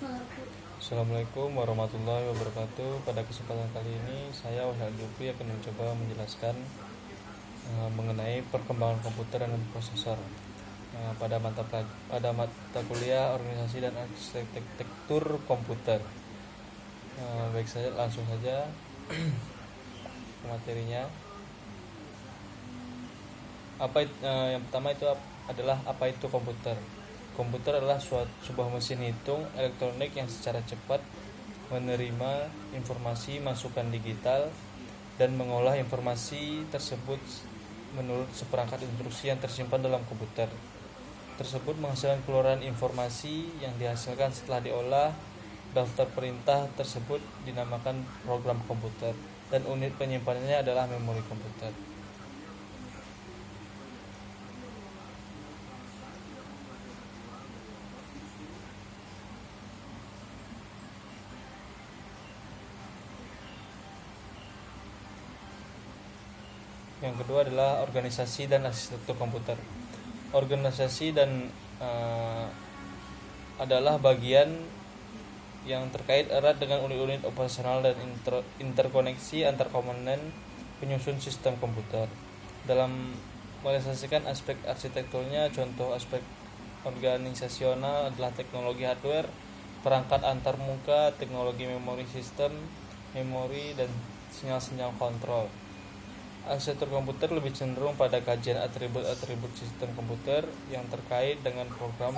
Assalamualaikum warahmatullahi wabarakatuh. Pada kesempatan kali ini saya Wahid Lutfi akan mencoba menjelaskan mengenai perkembangan komputer dan prosesor pada mata kuliah organisasi dan arsitektur komputer. Baik, saya langsung saja ke materinya. Yang pertama itu adalah apa itu komputer. Komputer adalah sebuah mesin hitung elektronik yang secara cepat menerima informasi masukan digital dan mengolah informasi tersebut menurut seperangkat instruksi yang tersimpan dalam komputer. Tersebut menghasilkan keluaran informasi yang dihasilkan setelah diolah. Daftar perintah tersebut dinamakan program komputer dan unit penyimpanannya adalah memori komputer. Yang kedua adalah organisasi dan arsitektur komputer. Organisasi dan adalah bagian yang terkait erat dengan unit-unit operasional dan interkoneksi antar komponen penyusun sistem komputer. Dalam merealisasikan aspek arsitekturnya, contoh aspek organisasional adalah teknologi hardware, perangkat antar muka, teknologi memori sistem, memori, dan sinyal-sinyal kontrol. Arsitektur komputer lebih cenderung pada kajian atribut-atribut sistem komputer yang terkait dengan program.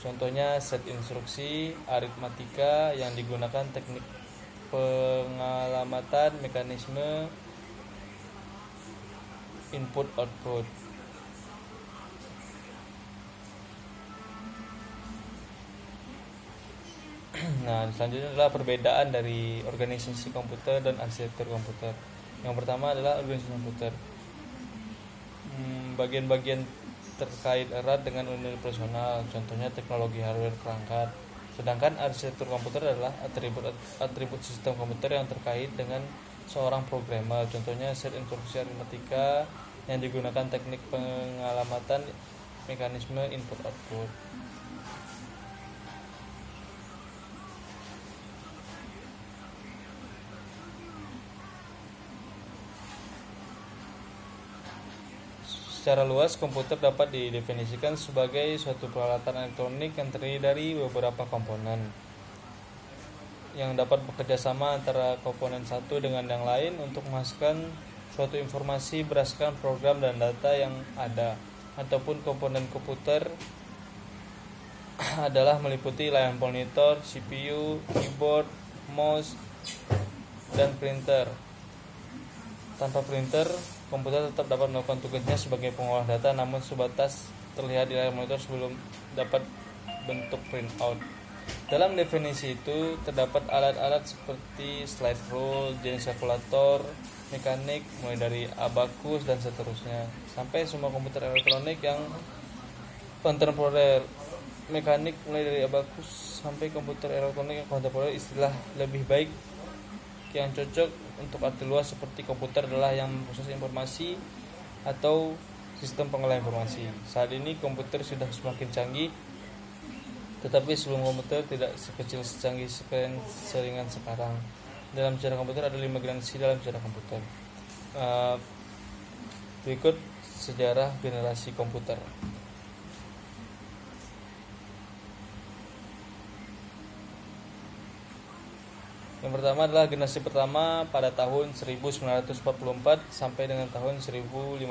Contohnya set instruksi, aritmatika yang digunakan teknik pengalamatan, mekanisme input-output. Nah, selanjutnya adalah perbedaan dari organisasi komputer dan arsitektur komputer. Yang pertama adalah organisasi komputer. Bagian-bagian terkait erat dengan unit operasional, contohnya teknologi hardware perangkat. Sedangkan arsitektur komputer adalah atribut sistem komputer yang terkait dengan seorang programmer, contohnya set instruksi aritmatika yang digunakan teknik pengalamatan, mekanisme input-output. Secara luas, komputer dapat didefinisikan sebagai suatu peralatan elektronik yang terdiri dari beberapa komponen yang dapat bekerja sama antara komponen satu dengan yang lain untuk menghasilkan suatu informasi berdasarkan program dan data yang ada. Ataupun komponen komputer adalah meliputi layar monitor, CPU, keyboard, mouse, dan printer. Tanpa printer, komputer tetap dapat melakukan tugasnya sebagai pengolah data, namun sebatas terlihat di layar monitor sebelum dapat bentuk printout. Dalam definisi itu terdapat alat-alat seperti slide rule, jenis kalkulator, mekanik, mulai dari abakus dan seterusnya, sampai semua komputer elektronik yang kontemporer. Mekanik mulai dari abakus sampai komputer elektronik yang kontemporer. Istilah lebih baik yang cocok untuk arti luas seperti komputer adalah yang memproses informasi atau sistem pengolah informasi. Saat ini komputer sudah semakin canggih, tetapi sebelum komputer tidak sekecil secanggih seringan sekarang. Dalam sejarah komputer ada 5 generasi dalam sejarah komputer. Berikut sejarah generasi komputer. Yang pertama adalah generasi pertama pada tahun 1944 sampai dengan tahun 1559.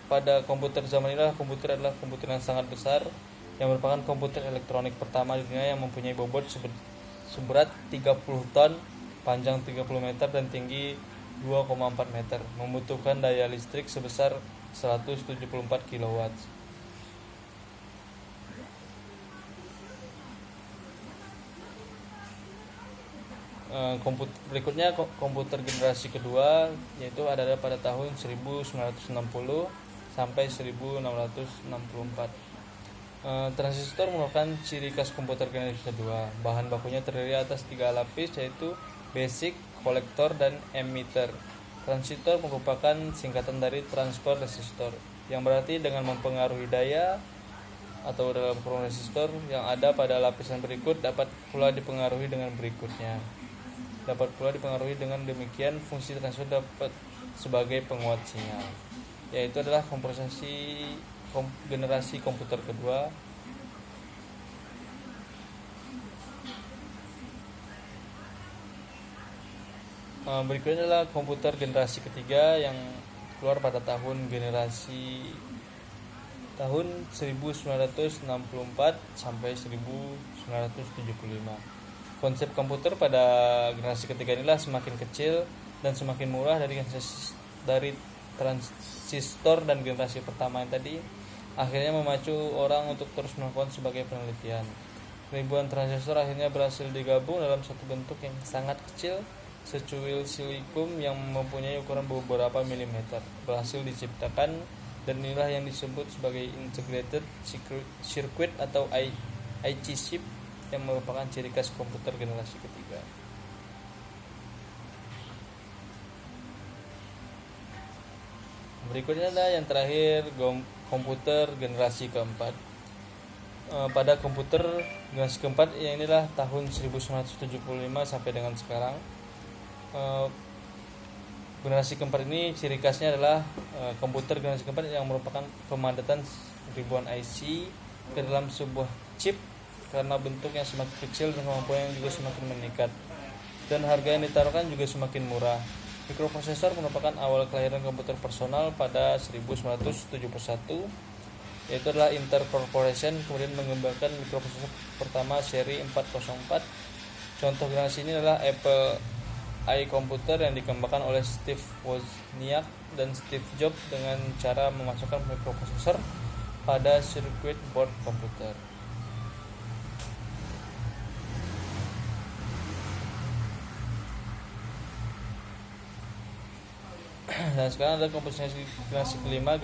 Pada komputer zaman inilah komputer adalah komputer yang sangat besar, yang merupakan komputer elektronik pertama di dunia yang mempunyai bobot seberat 30 ton, panjang 30 meter dan tinggi 2,4 meter, membutuhkan daya listrik sebesar 174 kW. Berikutnya komputer generasi kedua, yaitu ada pada tahun 1960 sampai 1664. Transistor merupakan ciri khas komputer generasi kedua. Bahan bakunya terdiri atas 3 lapis, yaitu basic, kolektor, dan emitter. Transistor merupakan singkatan dari transfer resistor, yang berarti dengan mempengaruhi daya atau dalam kurung resistor yang ada pada lapisan berikut dapat pula dipengaruhi dengan berikutnya. Dapat pula dipengaruhi dengan demikian fungsi transistor dapat sebagai penguat sinyal, yaitu adalah generasi komputer kedua. Berikutnya adalah komputer generasi ketiga yang keluar pada tahun 1964 sampai 1975. Konsep komputer pada generasi ketiga inilah semakin kecil dan semakin murah dari transistor dan generasi pertama yang tadi, akhirnya memacu orang untuk terus melakukan sebagai penelitian. Ribuan transistor akhirnya berhasil digabung dalam satu bentuk yang sangat kecil, secuil silicium yang mempunyai ukuran beberapa milimeter, berhasil diciptakan, dan inilah yang disebut sebagai integrated circuit atau IC chip yang merupakan ciri khas komputer generasi ketiga. Berikutnya adalah yang terakhir, komputer generasi keempat. Pada komputer generasi keempat, yang inilah tahun 1975 sampai dengan sekarang. Generasi keempat ini ciri khasnya adalah komputer generasi keempat yang merupakan pemadatan ribuan IC ke dalam sebuah chip karena bentuknya semakin kecil dan kemampuannya juga semakin meningkat, dan harga yang ditaruhkan juga semakin murah. Mikroprosesor merupakan awal kelahiran komputer personal pada 1971, yaitu adalah Intel Corporation kemudian mengembangkan mikroprosesor pertama seri 404. Contoh generasi ini adalah Apple I komputer yang dikembangkan oleh Steve Wozniak dan Steve Jobs dengan cara memasukkan mikroprosesor pada circuit board komputer. Dan sekarang ada komputer generasi kelima.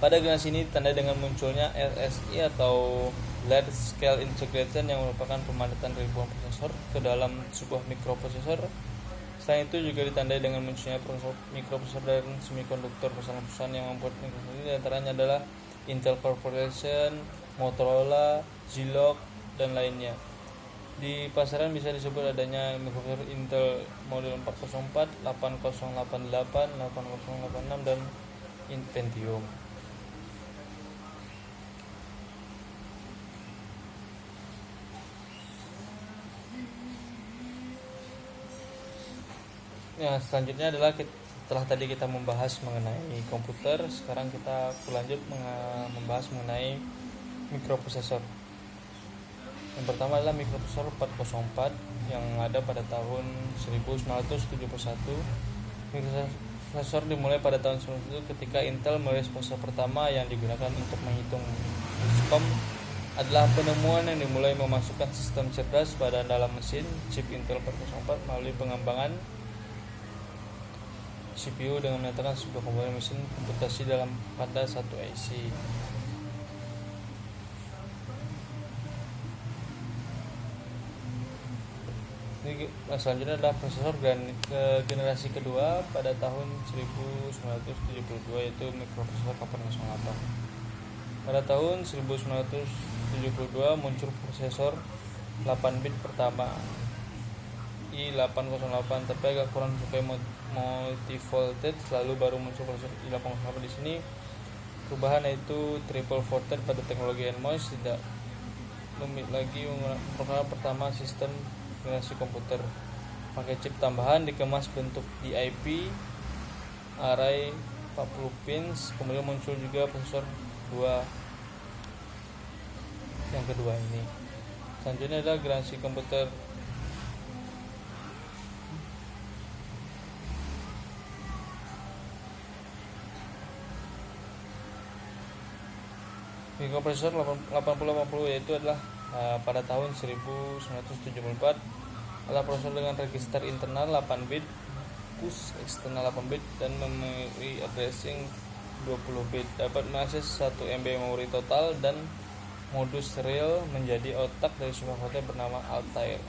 Pada generasi ini ditandai dengan munculnya LSI atau Large Scale Integration yang merupakan pemadatan ribuan prosesor ke dalam sebuah mikroprosesor. Selain itu juga ditandai dengan munculnya mikroprosesor dan semikonduktor. Perusahaan-perusahaan yang membuat mikroprosesor ini diantaranya adalah Intel Corporation, Motorola, Zilog, dan lainnya. Di pasaran bisa disebut adanya mikroprosesor Intel model 404, 8088, 8086, dan Pentium. Ya, selanjutnya adalah setelah tadi kita membahas mengenai komputer, sekarang kita lanjut membahas mengenai mikroprosesor. Yang pertama adalah mikroprosesor 404 yang ada pada tahun 1971. Mikroprosesor dimulai pada tahun 1971 ketika Intel merilis prosesor pertama yang digunakan untuk menghitung diskom. Adalah penemuan yang dimulai memasukkan sistem cerdas pada dalam mesin chip Intel 404 melalui pengembangan CPU dengan menyatakan sebuah komponen mesin komputasi pada satu IC. Ini selanjutnya adalah prosesor generasi kedua pada tahun 1972, yaitu mikroprosesor 808. Pada tahun 1972 muncul prosesor 8 bit pertama i808, tapi agak kurang sesuai multi-voltage. Lalu baru muncul prosesor i808. Di sini perubahan yaitu triple voltage pada teknologi NMOS, tidak lagi merupakan pertama sistem generasi komputer pakai chip tambahan dikemas bentuk DIP array 40 pins. Kemudian muncul juga prosesor 2 yang kedua ini. Selanjutnya adalah generasi komputer mikroprosesor 8080, yaitu adalah pada tahun 1974. Adalah prosesor dengan register internal 8 bit, push eksternal 8 bit, dan memory addressing 20 bit. Dapat mengakses 1 MB memori total dan modus serial menjadi otak dari sebuah komputer bernama Altair.